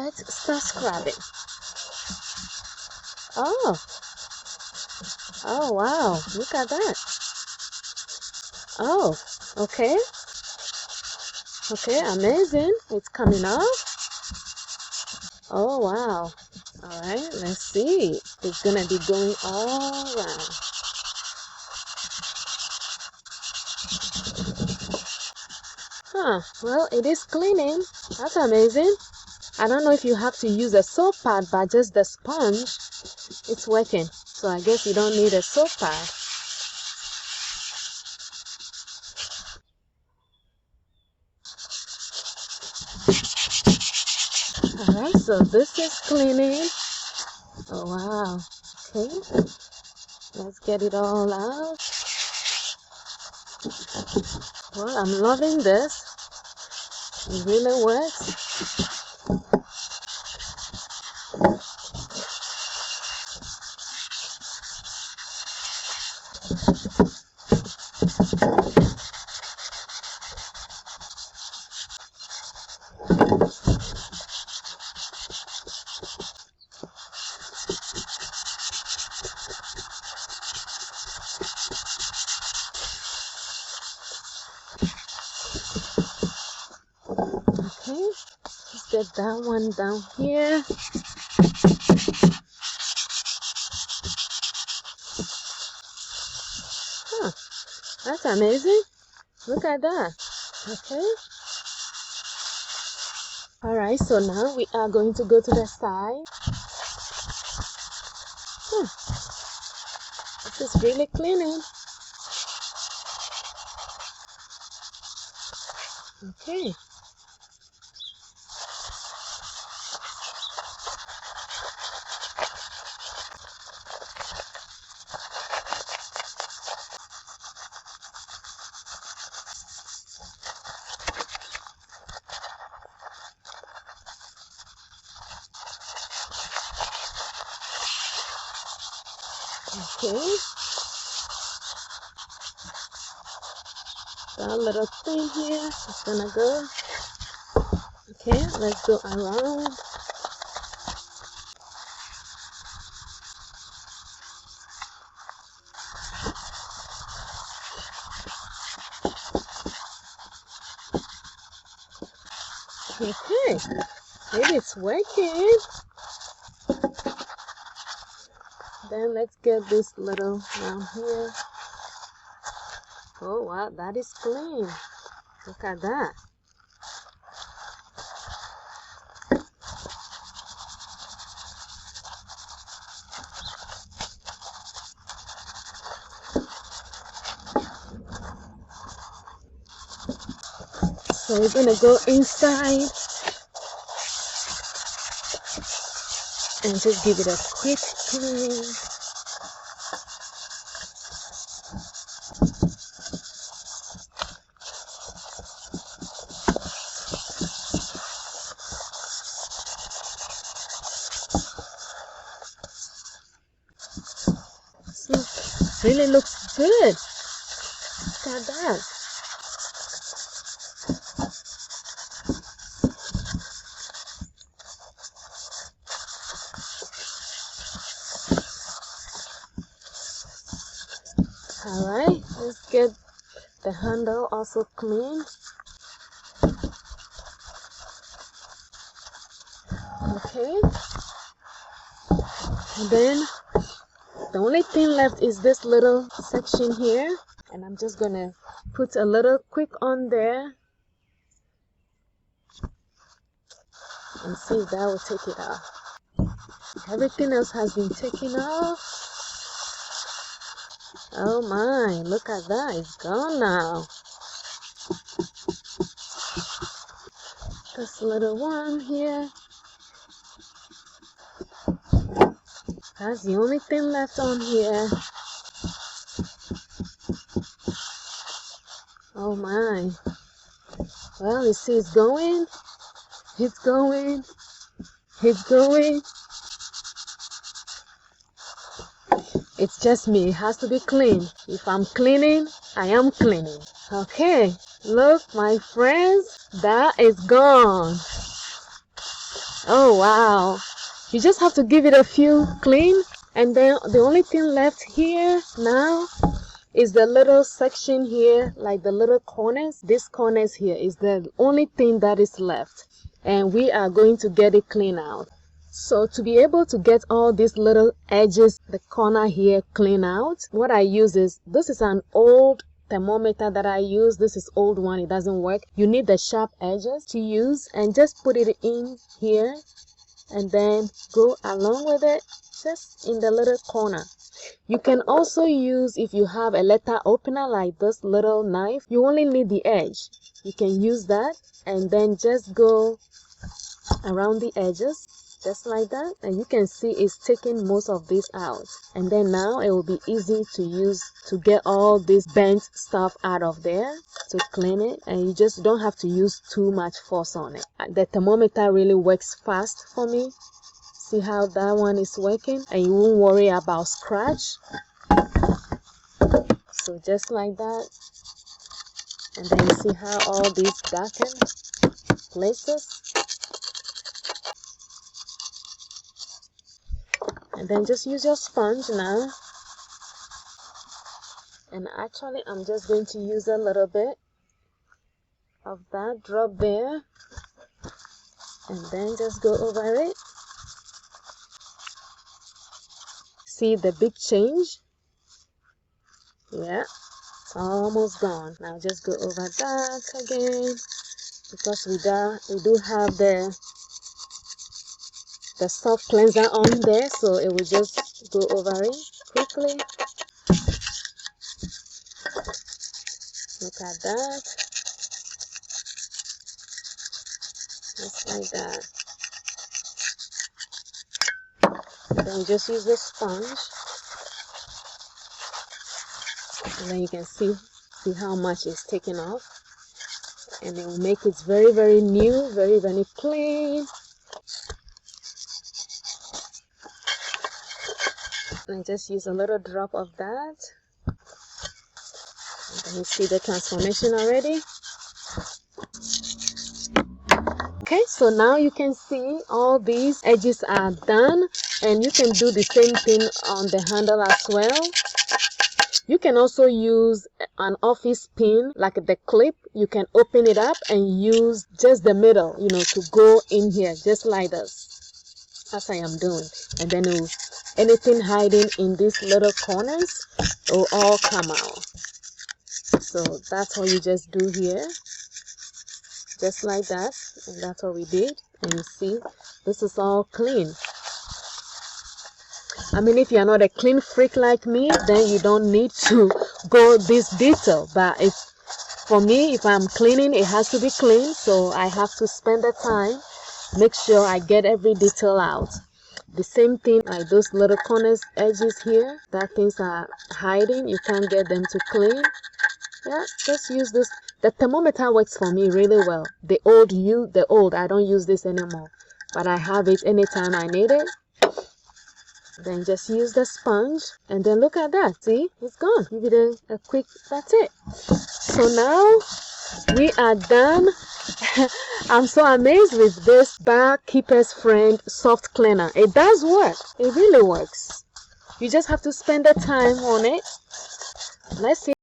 let's start scrubbing. Oh wow, look at that. Oh, okay, amazing. It's coming off. Oh wow. All right, let's see. It's gonna be going all around. Well, it is cleaning. That's amazing. I don't know if you have to use a soap pad, but just the sponge, it's working. So I guess you don't need a soap pad. Alright, so this is cleaning. Oh wow. Okay. Let's get it all out. Well, I'm loving this. It really works. Okay, let's get that one down here. That's amazing. Look at that. Okay. Alright, so now we are going to go to the side. This is really cleaning. Okay. Okay. That little thing here is gonna go. Okay, let's go around. Okay, maybe it's working. Then let's get this little down here. Oh wow, that is clean. Look at that. So we're gonna go inside and just give it a quick clean. So really looks good. Look at that. Alright, let's get the handle also clean. Okay. And then the only thing left is this little section here. And I'm just gonna put a little quick on there and see if that will take it off. Everything else has been taken off. Oh my, look at that, it's gone now. This little one here. That's the only thing left on here. Oh my. Well, you see it's going. It's going. It's going. It's just me. It has to be clean. If I'm cleaning, I am cleaning. Okay. Look, my friends, that is gone. Oh wow, you just have to give it a few clean, and then the only thing left here now is the little section here, like the little corners. This corners here is the only thing that is left, and we are going to get it clean out. So to be able to get all these little edges, the corner here clean out, what I use is, this is an old thermometer that I use. This is old one, it doesn't work. You need the sharp edges to use, and just put it in here and then go along with it just in the little corner. You can also use, if you have a letter opener like this little knife, you only need the edge. You can use that and then just go around the edges just like that, and you can see it's taking most of this out. And then now it will be easy to use to get all this bent stuff out of there, to clean it, and you just don't have to use too much force on it. The thermometer really works fast for me. See how that one is working, and you won't worry about scratch. So just like that, and then you see how all these darken places. And then just use your sponge now. And actually I'm just going to use a little bit of that, drop there, and then just go over it. See the big change? Yeah, it's almost gone. Now just go over that again, because we do have the soft cleanser on there, so it will just go over it quickly. Look at that, just like that. And then just use the sponge, and then you can see how much is taken off, and it will make it very, very new, very, very clean. And just use a little drop of that, and then you see the transformation already. Okay, so now you can see all these edges are done, and you can do the same thing on the handle as well. You can also use an office pin, like the clip. You can open it up and use just the middle, to go in here, just like this, as I am doing. And then anything hiding in these little corners will all come out. So that's what you just do here, just like that. And that's what we did. And you see, this is all clean. I mean, if you're not a clean freak like me, then you don't need to go this detail. But for me, if I'm cleaning, it has to be clean. So I have to spend the time, make sure I get every detail out. The same thing, like those little corners, edges here, that things are hiding, you can't get them to clean. Yeah, just use this. The thermometer works for me really well. The old, I don't use this anymore, but I have it anytime I need it. Then just use the sponge, and then look at that. See, it's gone. Give it a quick, that's it. So now we are done. I'm so amazed with this Barkeeper's Friend soft cleaner. It does work. It really works. You just have to spend the time on it. Let's see.